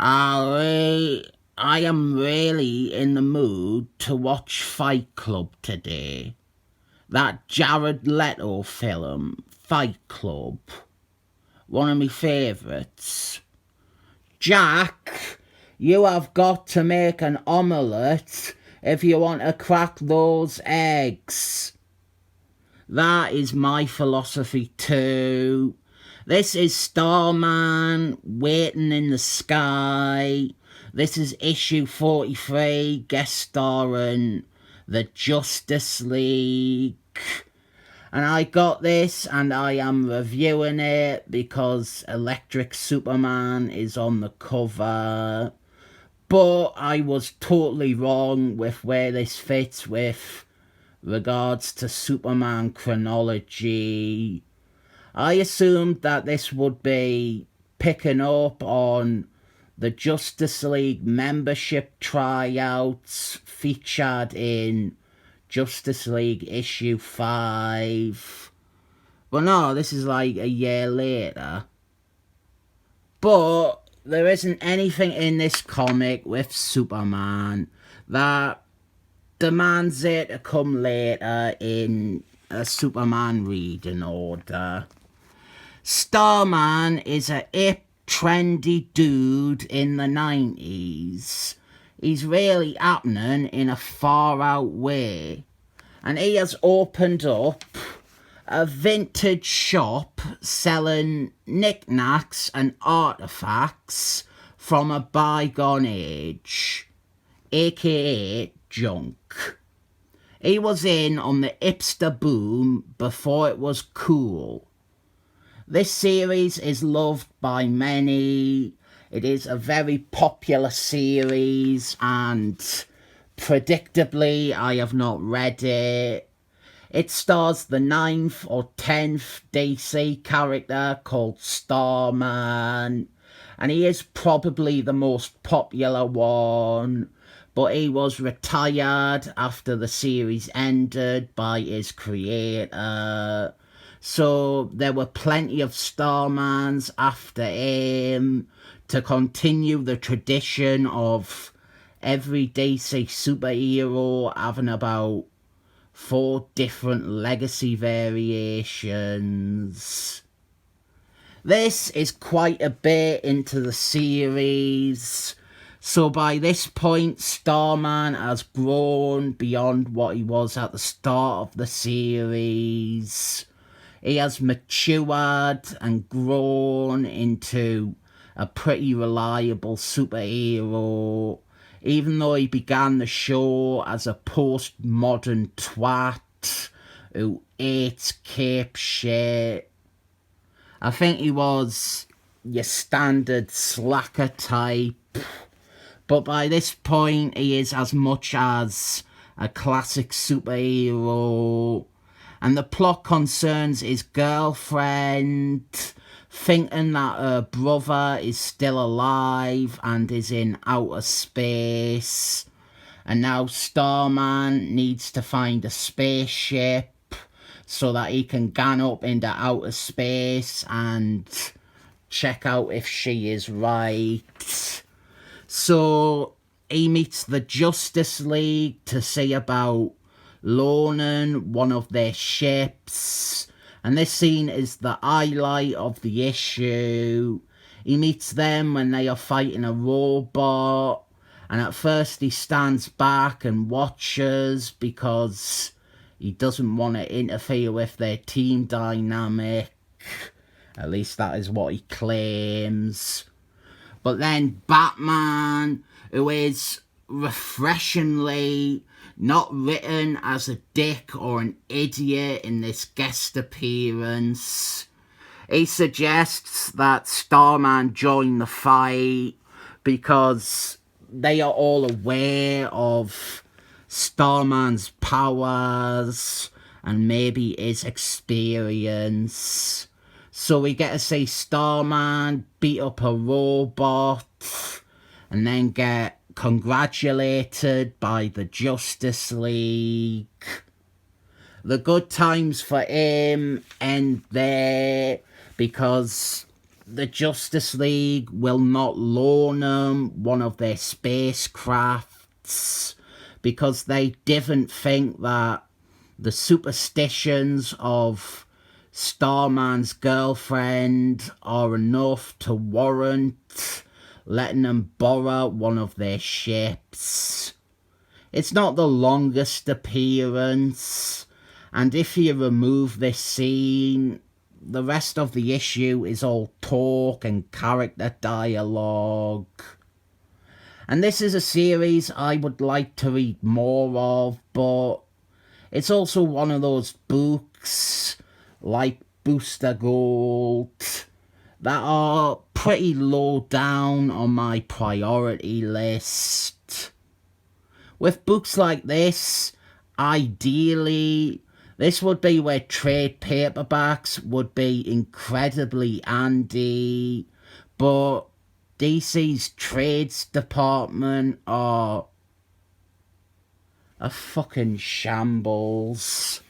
I am really in the mood to watch Fight Club today. That Jared Leto film, Fight Club. One of my favourites. Jack, you have got to make an omelette if you want to crack those eggs. That is my philosophy too. This is Starman waiting in the sky. This is issue 43, guest starring the Justice League. And I got this and I am reviewing it because Electric Superman is on the cover. But I was totally wrong with where this fits with regards to Superman chronology. I assumed that this would be picking up on the Justice League membership tryouts featured in Justice League issue 5. But no, this is like a year later. But there isn't anything in this comic with Superman that demands it to come later in a Superman reading order. Starman is a hip, trendy dude in the 90s. He's really happening in a far out way. And he has opened up a vintage shop selling knickknacks and artifacts from a bygone age, aka junk. He was in on the hipster boom before it was cool. This series is loved by many. It is a very popular series and predictably I have not read it. It stars the 9th or 10th DC character called Starman, and he is probably the most popular one, but he was retired after the series ended by his creator. So there were plenty of Starmans after him to continue the tradition of every DC superhero having about 4 different legacy variations. This is quite a bit into the series, so by this point Starman has grown beyond what he was at the start of the series. He has matured and grown into a pretty reliable superhero, even though he began the show as a postmodern twat who ate cape shit. I think he was your standard slacker type, but by this point he is as much as a classic superhero. And the plot concerns his girlfriend thinking that her brother is still alive and is in outer space. And now Starman needs to find a spaceship so that he can gun up into outer space and check out if she is right. So he meets the Justice League to see about loaning one of their ships, and this scene is the highlight of the issue. He meets them when they are fighting a robot, and at first he stands back and watches because he doesn't want to interfere with their team dynamic. At least that is what he claims. But then Batman, who is refreshingly not written as a dick or an idiot in this guest appearance, he suggests that Starman join the fight because they are all aware of Starman's powers and maybe his experience. So we get to see Starman beat up a robot and then get congratulated by the Justice League. The good times for him end there because the Justice League will not loan them one of their spacecrafts because they didn't think that the superstitions of Starman's girlfriend are enough to warrant letting them borrow one of their ships. It's not the longest appearance, and if you remove this scene, the rest of the issue is all talk and character dialogue. And this is a series I would like to read more of, but it's also one of those books, like Booster Gold, that are pretty low down on my priority list. With books like this, ideally, this would be where trade paperbacks would be incredibly handy, but DC's trades department are a fucking shambles.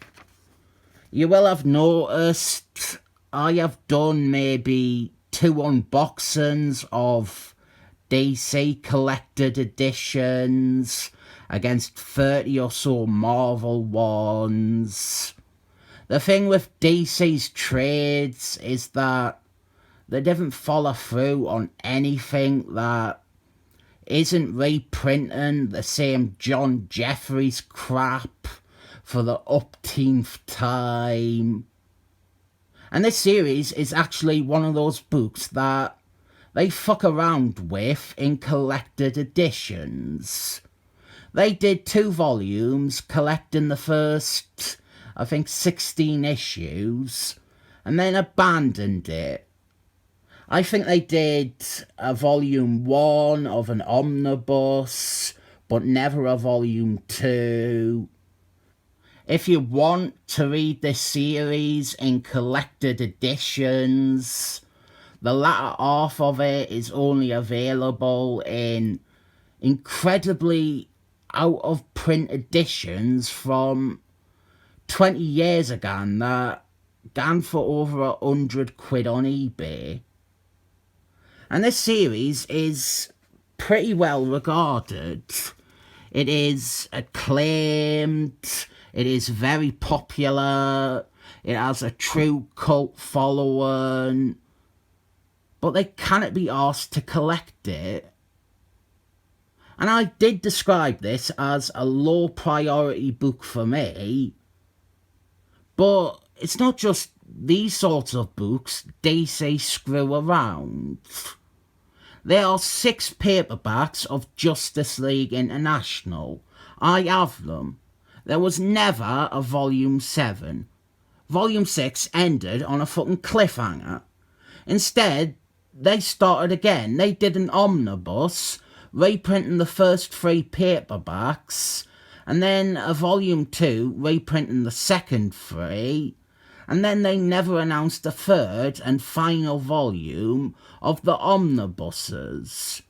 You will have noticed I have done maybe 2 unboxings of DC collected editions against 30 or so Marvel ones. The thing with DC's trades is that they didn't follow through on anything that isn't reprinting the same John Jeffries crap for the upteenth time. And this series is actually one of those books that they fuck around with in collected editions. They did 2 volumes collecting the first, I think, 16 issues, and then abandoned it. I think they did a volume 1 of an omnibus, but never a volume 2. If you want to read this series in collected editions, the latter half of it is only available in incredibly out-of-print editions from 20 years ago that gone for over £100 on eBay. And this series is pretty well regarded. It is acclaimed, it is very popular, it has a true cult following, but they cannot be asked to collect it. And I did describe this as a low priority book for me, but it's not just these sorts of books DC screw around. There are 6 paperbacks of Justice League International. I have them. There was never a Volume 7. Volume 6 ended on a fucking cliffhanger. Instead, they started again. They did an omnibus, reprinting the first 3 paperbacks, and then a Volume 2, reprinting the second 3, and then they never announced a third and final volume of the omnibuses.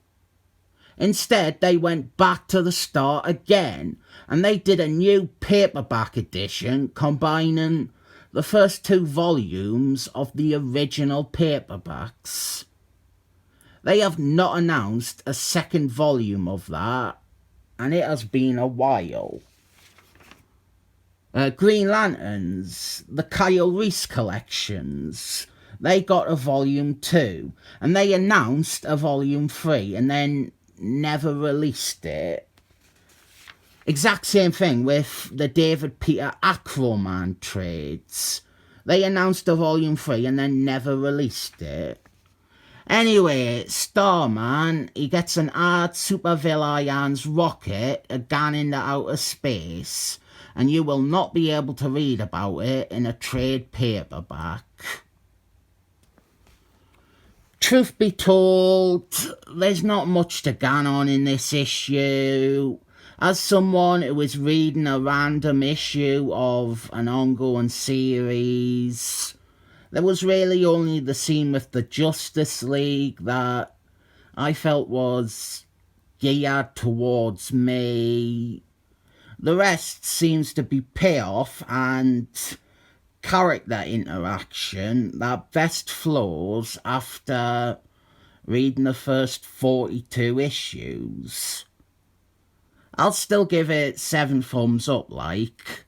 Instead, they went back to the start again, and they did a new paperback edition combining the first 2 volumes of the original paperbacks. They have not announced a second volume of that, and it has been a while. Green Lanterns, the Kyle Reese collections, they got a volume 2, and they announced a volume 3, and then never released it. Exact same thing with the David Peter Aquaman trades. They announced a volume 3 and then never released it. Anyway, Starman, he gets an hard supervillain's rocket gone into outer space, and you will not be able to read about it in a trade paperback. Truth be told, there's not much to go on in this issue. As someone who is reading a random issue of an ongoing series, there was really only the scene with the Justice League that I felt was geared towards me. The rest seems to be payoff and character interaction that best flows after reading the first 42 issues. I'll still give it 7 thumbs up, like.